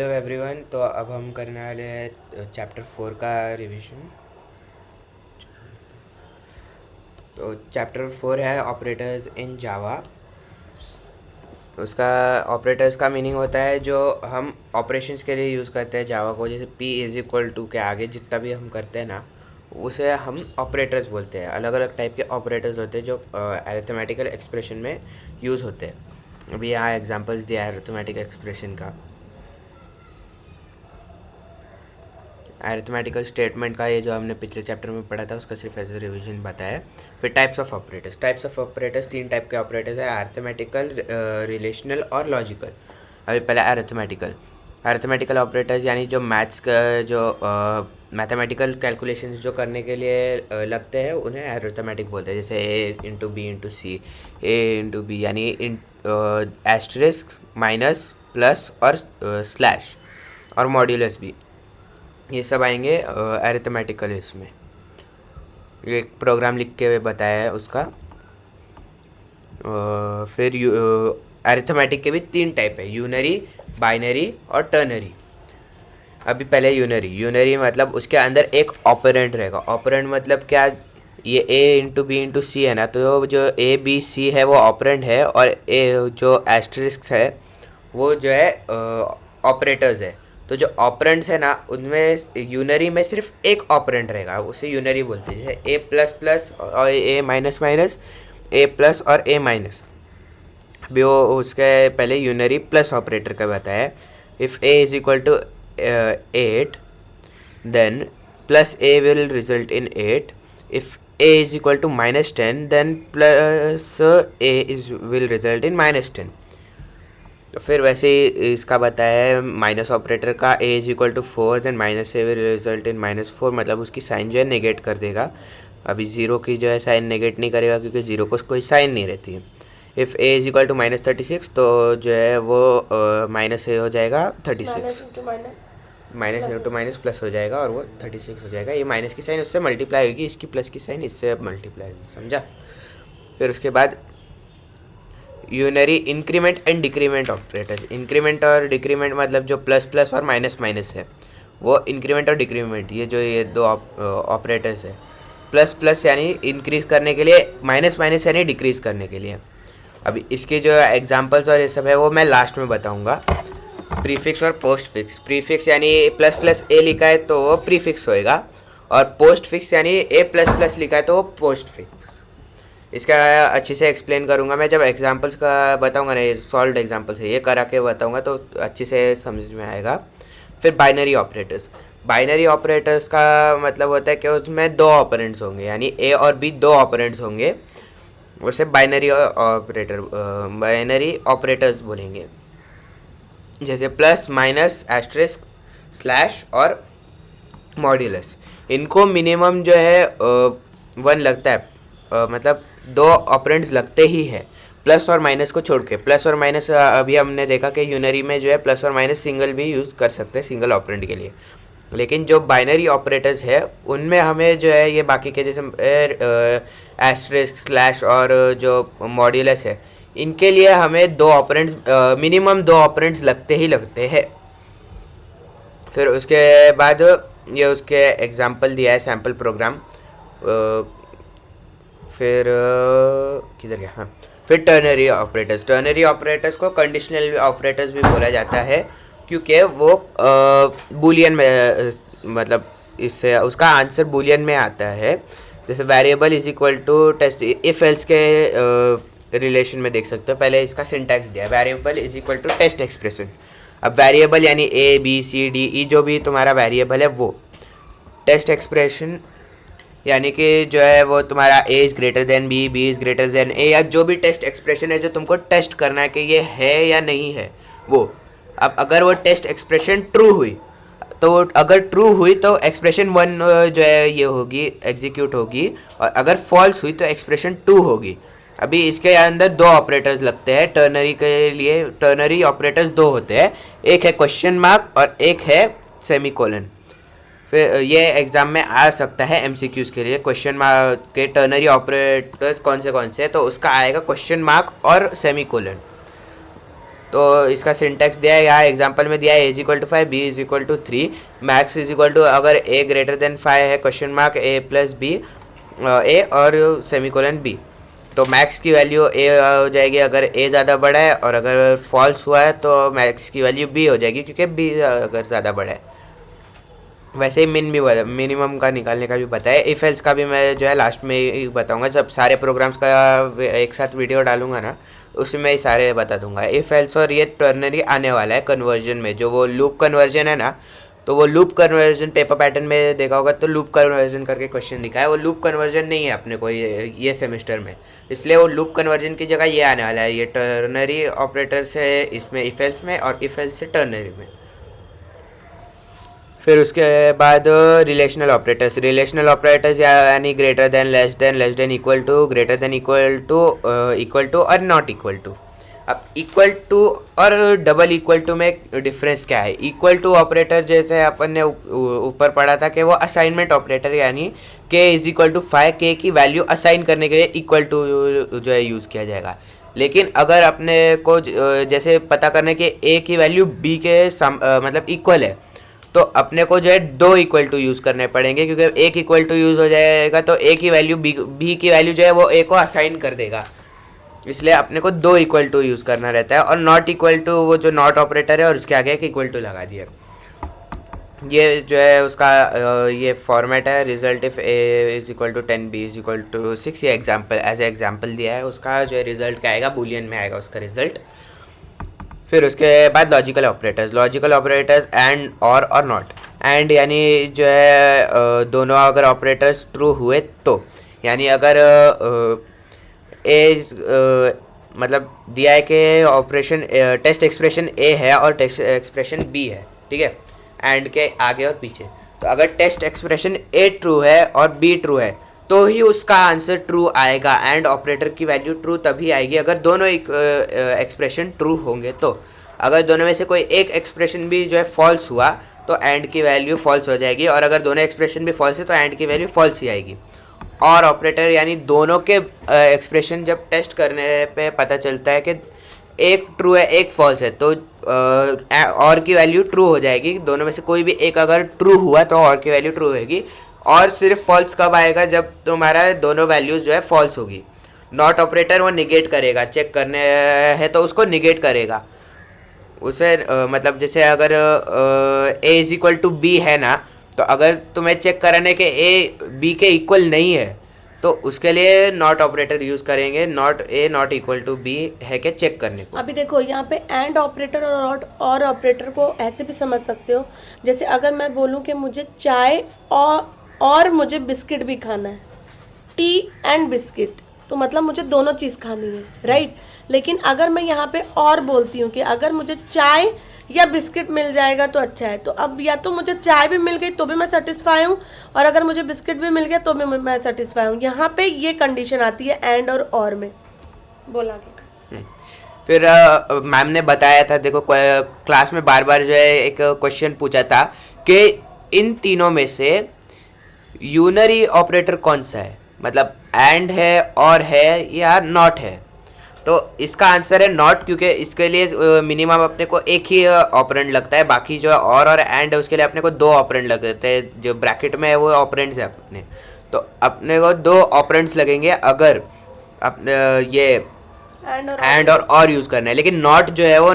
Hello everyone. तो अब हम करने वाले हैं चैप्टर 4 का रिवीजन। तो चैप्टर 4 है ऑपरेटर्स इन जावा। उसका ऑपरेटर्स का मीनिंग होता है जो हम ऑपरेशंस के लिए यूज़ करते हैं जावा को, जैसे p इज़ इक्वल टू के आगे जितना भी हम करते हैं ना, उसे हम ऑपरेटर्स बोलते हैं। अलग अलग टाइप के ऑपरेटर्स होते हैं जो अरिथमेटिकल एक्सप्रेशन में यूज़ होते हैं। अभी यहाँ एग्जांपल्स दिया है अरिथमेटिक एक्सप्रेशन का। अरिथमेटिकल स्टेटमेंट का ये जो हमने पिछले चैप्टर में पढ़ा था उसका सिर्फ एज ए रिवीजन बताया। फिर टाइप्स ऑफ ऑपरेटर्स तीन टाइप के ऑपरेटर्स है: अरिथमेटिकल, रिलेशनल और लॉजिकल। अभी पहले अरिथमेटिकल ऑपरेटर्स यानी जो मैथ्स का जो मैथमेटिकल कैलकुलेशंस जो करने के लिए लगते हैं उन्हें अरिथमेटिक बोलते हैं। जैसे ए इंटू बी इंटू सी, ए इंटू बी यानी एस्टरिस्क, माइनस, प्लस और स्लैश और मॉड्यूलस भी, ये सब आएंगे अरिथमेटिकल। इसमें ये एक प्रोग्राम लिख के बताया है उसका। फिर अरिथमेटिक के भी तीन टाइप है: यूनरी, बाइनरी और टर्नरी। अभी पहले यूनरी मतलब उसके अंदर एक ऑपरेंड रहेगा। ऑपरेंड मतलब क्या? ये ए इंटू बी इंटू सी है ना, तो जो ए बी सी है वो ऑपरेंड है, और ए जो एस्टरिस्क है वो जो है ऑपरेटर्स है। तो जो ऑपरेंड्स है ना उनमें यूनरी में सिर्फ एक ऑपरेंड रहेगा, उसे यूनरी बोलते हैं। जैसे ए प्लस प्लस और ए माइनस माइनस, ए प्लस और ए माइनस। अभी वो उसके पहले यूनरी प्लस ऑपरेटर का बताया। If A is equal to 8 then plus a will result in 8. If a is equal to minus 10 then plus a is will result in minus 10. तो फिर वैसे ही इसका बताया है माइनस ऑपरेटर का। a is equal to 4 then minus A will result in -4, मतलब उसकी sign जो है नेगेट कर देगा। अभी ज़ीरो की जो है साइन नेगेट नहीं करेगा क्योंकि ज़ीरो को कोई साइन नहीं रहती है। If a is equal to -36 तो जो है वो माइनस ए हो जाएगा 36, माइनस इंटू माइनस प्लस हो जाएगा और वो 36 हो जाएगा। ये माइनस की साइन उससे मल्टीप्लाई होगी, इसकी प्लस की साइन इससे मल्टीप्लाई होगी, समझा? फिर उसके बाद unary increment and decrement operators. Increment और डिक्रीमेंट मतलब जो प्लस प्लस और माइनस माइनस है वो इंक्रीमेंट और डिक्रीमेंट, ये जो ये दो ऑपरेटर्स है। प्लस प्लस यानी इंक्रीज़ करने के लिए, माइनस माइनस यानी डिक्रीज़ करने के लिए। अभी इसके जो एग्जांपल्स और ये सब है वो मैं लास्ट में बताऊंगा। प्रीफिक्स और पोस्ट फिक्स। प्रीफिक्स यानी प्लस प्लस ए लिखा है तो वो प्रीफिक्स होएगा, और पोस्ट फिक्स यानी ए प्लस प्लस लिखा है तो वो पोस्ट फिक्स। इसका अच्छे से एक्सप्लेन करूँगा मैं जब एग्जांपल्स का बताऊँगा ना, ये सॉल्व एग्जांपल्स है, ये करा के बताऊँगा तो अच्छे से समझ में आएगा। फिर बाइनरी ऑपरेटर्स का मतलब होता है कि उसमें दो ऑपरेंड्स होंगे, यानी ए और बी दो ऑपरेंड्स होंगे, उसे बाइनरी ऑपरेटर्स बोलेंगे। जैसे प्लस, माइनस, एस्ट्रिस्क, स्लैश और मॉड्यूलस। इनको मिनिमम जो है 1 लगता है, मतलब दो ऑपरेंड्स लगते ही है प्लस और माइनस को छोड़ के। प्लस और माइनस अभी हमने देखा कि यूनरी में जो है प्लस और माइनस सिंगल भी यूज़ कर सकते हैं सिंगल ऑपरेंड के लिए, लेकिन जो बाइनरी ऑपरेटर्स है उनमें हमें जो है ये बाकी के जैसे एस्ट्रिस्क, स्लैश और जो मॉड्यूलस है, इनके लिए हमें दो ऑपरेंड्स, मिनिमम दो ऑपरेंड्स लगते ही लगते हैं। फिर उसके बाद ये उसके एग्जांपल दिया है, सैम्पल प्रोग्राम। फिर किधर गया? हाँ, फिर टर्नरी ऑपरेटर्स को कंडीशनल ऑपरेटर्स भी बोला जाता है, क्योंकि वो बूलियन में, मतलब इससे उसका आंसर बूलियन में आता है। जैसे variable is equal to test, if else के रिलेशन में देख सकते हो। पहले इसका सिंटैक्स दिया है, variable is equal to test expression. अब वेरिएबल यानी A B C D E जो भी तुम्हारा वेरिएबल है वो, टेस्ट एक्सप्रेशन यानी कि जो है वो तुम्हारा A is greater than B, B is greater than A, या जो भी टेस्ट एक्सप्रेशन है जो तुमको टेस्ट करना है कि ये है या नहीं है वो। अब अगर वो टेस्ट एक्सप्रेशन ट्रू हुई तो, अगर ट्रू हुई तो एक्सप्रेशन 1 जो है ये होगी, एग्जीक्यूट होगी, और अगर फॉल्स हुई तो एक्सप्रेशन 2 होगी। अभी इसके अंदर दो ऑपरेटर्स लगते हैं टर्नरी के लिए। टर्नरी ऑपरेटर्स दो होते हैं, एक है क्वेश्चन मार्क और एक है सेमीकोलन। फिर ये एग्ज़ाम में आ सकता है एमसीक्यूज़ के लिए। क्वेश्चन मार्क के टर्नरी ऑपरेटर्स कौन से हैं, तो उसका आएगा क्वेश्चन मार्क और सेमीकोलन। तो इसका सिंटैक्स दिया है यहाँ एग्जांपल में दिया है a is equal to 5 b is equal to 3 max is equal to अगर a ग्रेटर देन 5 है question mark a plus b a और सेमीकोलन b, तो मैक्स की वैल्यू a हो जाएगी अगर a ज़्यादा बड़ा है, और अगर फॉल्स हुआ है तो मैक्स की वैल्यू b हो जाएगी क्योंकि b अगर ज़्यादा बड़ा है। वैसे ही मिनिमम का निकालने का भी पता है। इफ एल्स का भी मैं जो है लास्ट में ही बताऊंगा, जब सारे प्रोग्राम्स का एक साथ वीडियो डालूंगा ना उसमें मैं ही सारे बता दूंगा। इफ एल्स और ये टर्नरी आने वाला है कन्वर्जन में, जो वो लूप कन्वर्जन है ना, तो वो लूप कन्वर्जन पेपर पैटर्न में देखा होगा तो लूप कन्वर्जन करके क्वेश्चन दिखा है, वो लूप कन्वर्जन नहीं है अपने को ये सेमेस्टर में, इसलिए वो लूप कन्वर्जन की जगह ये आने वाला है। ये टर्नरी ऑपरेटर से इसमें इफ एल्स में और इफ एल्स से टर्नरी में। फिर उसके बाद रिलेशनल ऑपरेटर्स यानी greater than, less than, equal to, greater than, equal to और नॉट इक्वल टू। अब इक्वल टू और डबल इक्वल टू में डिफरेंस क्या है? इक्वल टू ऑपरेटर जैसे अपन ने ऊपर पढ़ा था कि वो असाइनमेंट ऑपरेटर, यानी k is equal to 5, k की वैल्यू असाइन करने के लिए इक्वल टू जो है यूज़ किया जाएगा। लेकिन अगर अपने को जैसे पता करने के a की वैल्यू b के मतलब इक्वल है, तो अपने को जो है दो इक्वल टू यूज़ करने पड़ेंगे, क्योंकि एक इक्वल टू यूज़ हो जाएगा तो a की वैल्यू b की वैल्यू जो है वो a को असाइन कर देगा, इसलिए अपने को दो इक्वल टू यूज़ करना रहता है। और नॉट इक्वल टू वो जो नॉट ऑपरेटर है और उसके आगे एक इक्वल टू लगा दिया। ये जो है उसका ये फॉर्मेट है, result if a is equal to 10 b is equal to 6, ये एग्जाम्पल दिया है। उसका जो है रिजल्ट क्या आएगा, बूलियन में आएगा उसका रिजल्ट। फिर उसके बाद लॉजिकल ऑपरेटर्स एंड और नॉट। एंड यानी जो है दोनों अगर ऑपरेटर्स ट्रू हुए तो, यानी अगर मतलब दिया है कि ऑपरेशन टेस्ट एक्सप्रेशन ए है और टेस्ट एक्सप्रेशन बी है, ठीक है, एंड के आगे और पीछे। तो अगर टेस्ट एक्सप्रेशन ए ट्रू है और बी ट्रू है तो ही उसका आंसर ट्रू आएगा। एंड ऑपरेटर की वैल्यू ट्रू तभी आएगी अगर दोनों एक्सप्रेशन ट्रू होंगे। तो अगर दोनों में से कोई एक एक्सप्रेशन भी जो है फॉल्स हुआ तो एंड की वैल्यू फॉल्स हो जाएगी, और अगर दोनों एक्सप्रेशन भी फॉल्स है तो एंड की वैल्यू फॉल्स ही आएगी। और ऑपरेटर यानी दोनों के एक्सप्रेशन जब टेस्ट करने पे पता चलता है कि एक ट्रू है एक फॉल्स है, तो और की वैल्यू ट्रू हो जाएगी। दोनों में से कोई भी एक अगर ट्रू हुआ तो और की वैल्यू ट्रू होगी। और सिर्फ फॉल्स कब आएगा, जब तुम्हारा दोनों वैल्यूज़ जो है फॉल्स होगी। नॉट ऑपरेटर वो निगेट करेगा, चेक करने है तो उसको निगेट करेगा उसे। मतलब जैसे अगर a is equal to B है ना, तो अगर तुम्हें चेक कराने के a b के इक्वल नहीं है तो उसके लिए नॉट ऑपरेटर यूज़ करेंगे, not a not equal to b है कि चेक करने को। अभी देखो यहाँ पे एंड ऑपरेटर और ऑपरेटर को ऐसे भी समझ सकते हो, जैसे अगर मैं बोलूँ कि मुझे चाय और मुझे बिस्किट भी खाना है, टी एंड बिस्किट, तो मतलब मुझे दोनों चीज़ खानी है, राइट। लेकिन अगर मैं यहाँ पे और बोलती हूँ कि अगर मुझे चाय या बिस्किट मिल जाएगा तो अच्छा है, तो अब या तो मुझे चाय भी मिल गई तो भी मैं सेटिस्फाई हूँ, और अगर मुझे बिस्किट भी मिल गया तो भी मैं सेटिस्फाई हूँ। यहाँ पे ये कंडीशन आती है एंड और में। बोला के फिर मैम ने बताया था, देखो क्लास में बार बार जो है एक क्वेश्चन पूछा था कि इन तीनों में से यूनरी ऑपरेटर कौन सा है, मतलब एंड है और है या नॉट है। तो इसका आंसर है नॉट, क्योंकि इसके लिए मिनिमम अपने को एक ही ऑपरेंड लगता है, बाकी जो है और एंड है उसके लिए अपने को दो ऑपरेंड लगते हैं। जो ब्रैकेट में है वो ऑपरेंड्स है अपने, तो अपने को दो ऑपरेंड्स लगेंगे अगर अपने ये एंड और यूज़ करना है। लेकिन नॉट जो है वो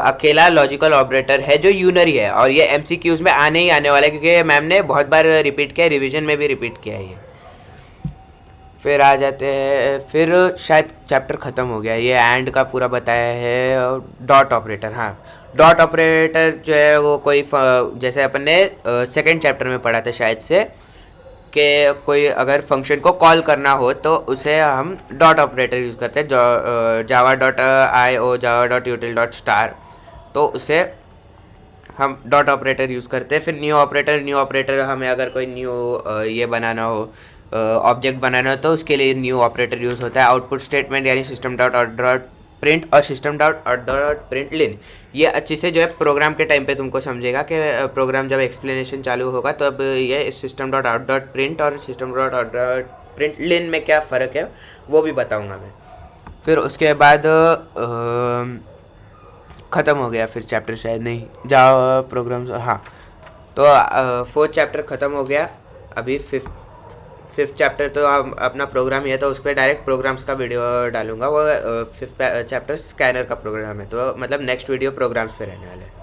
अकेला लॉजिकल ऑपरेटर है जो यूनरी है, और ये एमसीक्यूज़ में आने ही आने वाला है क्योंकि मैम ने बहुत बार रिपीट किया है, रिवीजन में भी रिपीट किया है ये। फिर आ जाते हैं, फिर शायद चैप्टर ख़त्म हो गया, ये एंड का पूरा बताया है। डॉट ऑपरेटर, हाँ डॉट ऑपरेटर जो है वो कोई जैसे अपन ने सेकेंड चैप्टर में पढ़ा था शायद से, कि कोई अगर फंक्शन को कॉल करना हो तो उसे हम डॉट ऑपरेटर यूज़ करते हैं, java.io java.util.star, तो उसे हम डॉट ऑपरेटर यूज़ करते हैं। फिर न्यू ऑपरेटर हमें अगर कोई न्यू ये बनाना हो, ऑब्जेक्ट बनाना हो, तो उसके लिए न्यू ऑपरेटर यूज़ होता है। आउटपुट स्टेटमेंट यानी सिस्टम डॉट प्रिंट और सिस्टम डॉट प्रिंट लिन, ये अच्छे से जो है प्रोग्राम के टाइम पे तुमको समझेगा कि प्रोग्राम जब एक्सप्लेनेशन चालू होगा तो अब ये system dot out dot print और system dot out dot println में क्या फ़र्क है वो भी बताऊंगा मैं। फिर उसके बाद ख़त्म हो गया फिर चैप्टर, शायद नहीं, जावा प्रोग्राम्स, हाँ। तो फोर्थ चैप्टर ख़त्म हो गया। अभी फिफ्थ चैप्टर तो अपना प्रोग्राम ही है, तो उस पर डायरेक्ट प्रोग्राम्स का वीडियो डालूंगा। वो फिफ्थ चैप्टर स्कैनर का प्रोग्राम है, तो मतलब नेक्स्ट वीडियो प्रोग्राम्स पे रहने वाला है।